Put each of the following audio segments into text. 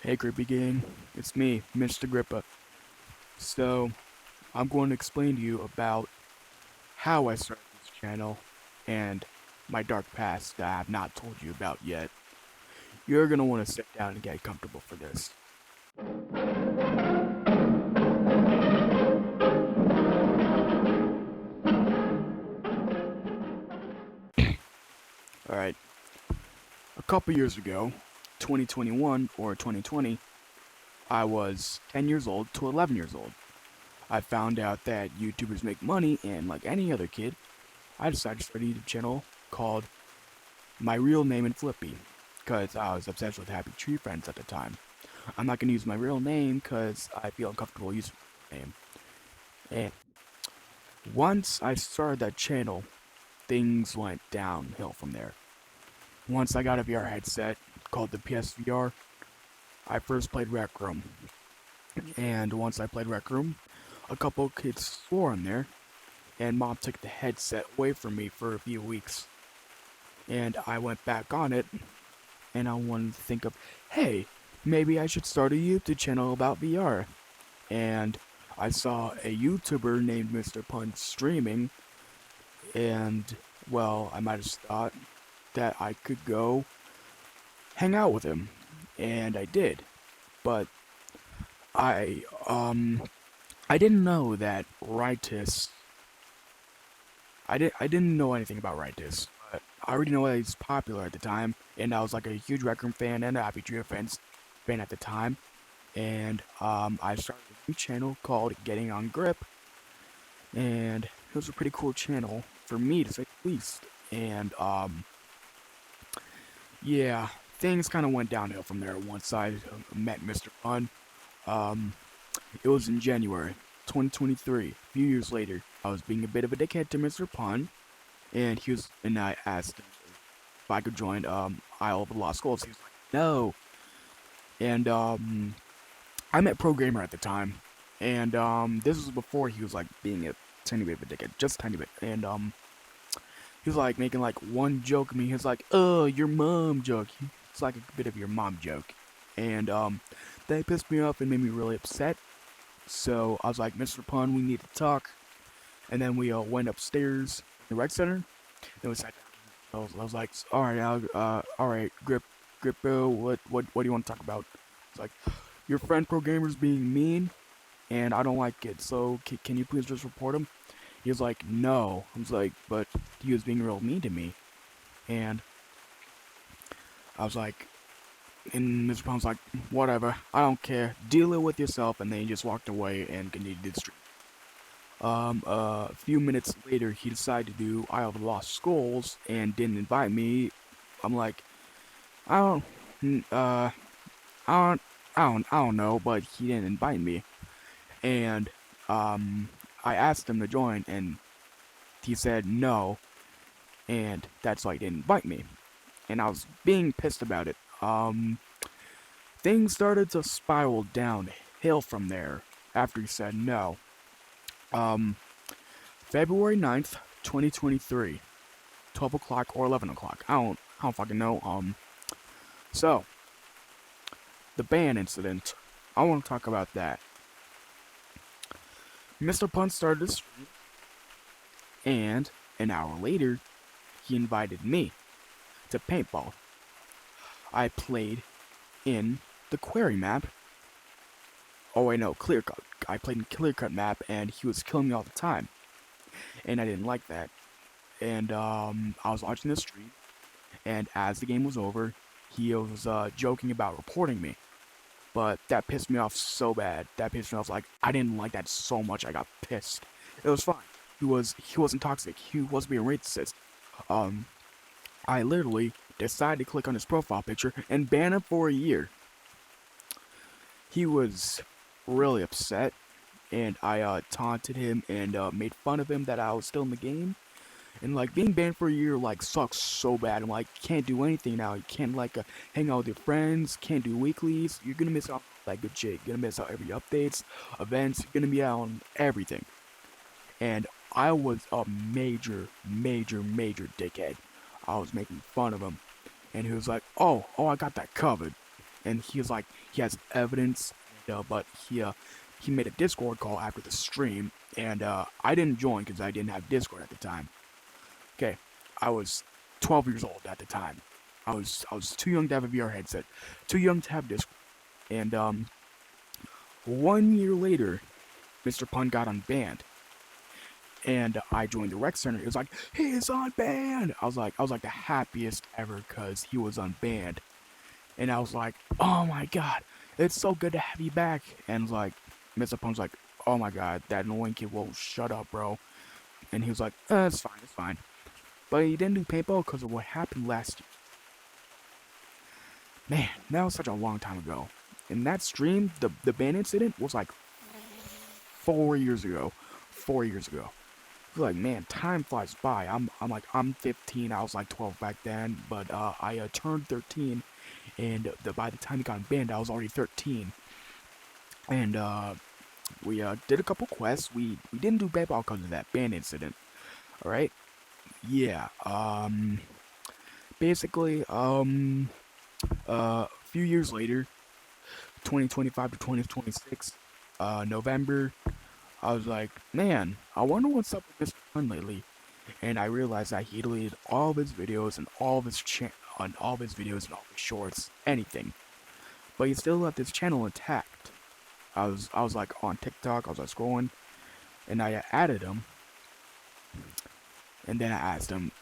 Hey Grippy Gang, it's me, Mr. Grippa. So, I'm going to explain to you about how I started this channel and my dark past that I have not told you about yet. You're going to want to sit down and get comfortable for this. Alright, a couple years ago, 2021 or 2020, I was 10 years old to 11 years old. I found out that YouTubers make money, and like any other kid, I decided to start a YouTube channel called My Real Name and Flippy, because I was obsessed with Happy Tree Friends at the time. I'm not going to use my real name because I feel uncomfortable using my name. And once I started that channel, things went downhill from there. Once I got a VR headset called the PSVR, I first played Rec Room. And once I played Rec Room, a couple kids swore in there, and Mom took the headset away from me for a few weeks. And I went back on it, and I wanted to think of, hey, maybe I should start a YouTube channel about VR. And I saw a YouTuber named Mr. Punch streaming, and well, I might have thought that I could go hang out with him, and I did. But I I didn't know that Rightus. I didn't know anything about Rightus. But I already know that he's popular at the time, and I was like a huge Rec Room fan and a Happy Tree Friends fan at the time. And I started a new channel called Getting on Grip, and it was a pretty cool channel for me to say the least. And yeah, things kind of went downhill from there once I met Mr. Fun. Um, it was in January 2023. A few years later, I was being a bit of a dickhead to Mr. Pun, and I asked him if I could join Isle of the Lost Skulls. He was like, no. And I met Pro Gamer at the time, and this was before he was like being a tiny bit of a dickhead, just a tiny bit. And he was like making like one joke at me. He was like, "Oh, your mom joke." It's like a bit of your mom joke, and that pissed me off and made me really upset. So I was like, "Mr. Pun, we need to talk." And then we went upstairs in the rec center. Then we sat down. I was like, "All right, all right, Grippo, what do you want to talk about?" It's like, "Your friend Pro Gamer's being mean, and I don't like it. So can you please just report him?" He was like, "No." I was like, "But he was being real mean to me." And I was like, and Mr. Pound's like, "Whatever, I don't care. Deal it with yourself." And then he just walked away and continued the stream. A few minutes later, he decided to do Isle of the Lost Skulls and didn't invite me. I'm like, I don't, I don't, I don't know, but he didn't invite me. And I asked him to join, and he said no, and that's why he didn't invite me. And I was being pissed about it. Things started to spiral downhill from there after he said no. Um, February 9th, 2023, 12 o'clock or 11 o'clock. I don't fucking know. So, the ban incident. I want to talk about that. Mr. Punt started this, and an hour later, he invited me to paintball. I played in the quarry map. Oh wait, no, clear cut. I played in clear cut map, and he was killing me all the time, and I didn't like that. And I was watching the stream, and as the game was over, he was joking about reporting me. But that pissed me off so bad. That pissed me off. Like I didn't like that so much. I got pissed. It was fine. He wasn't toxic. He wasn't being racist. Um, I literally decided to click on his profile picture and ban him for a year. He was really upset, and I taunted him and made fun of him that I was still in the game. And like being banned for a year like sucks so bad. I'm like can't do anything now. You can't like hang out with your friends. Can't do weeklies. You're gonna miss out on that good shit. You're gonna miss out every updates, events. You're gonna be out on everything. And I was a major dickhead. I was making fun of him, and he was like, "Oh, I got that covered." and he was like, he has evidence, but he made a Discord call after the stream, and I didn't join because I didn't have Discord at the time. Okay, I was 12 years old at the time. I was too young to have a VR headset, too young to have Discord, and 1 year later, Mr. Pun got unbanned, and I joined the rec center. It was like, he's unbanned. I was like the happiest ever because he was unbanned, and I was like, oh my god, it's so good to have you back. And like, Mr. Pun's like, oh my god, that annoying kid won't shut up, bro. And he was like, it's fine, it's fine. But he didn't do paintball because of what happened last year. Man, that was such a long time ago. In that stream, the ban incident was like 4 years ago. 4 years ago. I feel like, man, time flies by. I'm 15. I was like 12 back then, but I turned 13, and by the time he got banned, I was already 13. And we did a couple quests. We didn't do paintball because of that ban incident. All right. Yeah. Basically, a few years later, 2025 to 2026, November, I was like, man, I wonder what's up with Mr. Fun lately. And I realized that he deleted all of his videos and all of his on all of his videos and all of his shorts, anything. But he still left his channel intact. I was like on TikTok, I was like scrolling, and I added him, and then I asked him,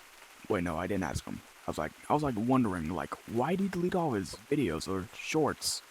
wait, no, I didn't ask him. I was like wondering, like, why did he delete all his videos or shorts?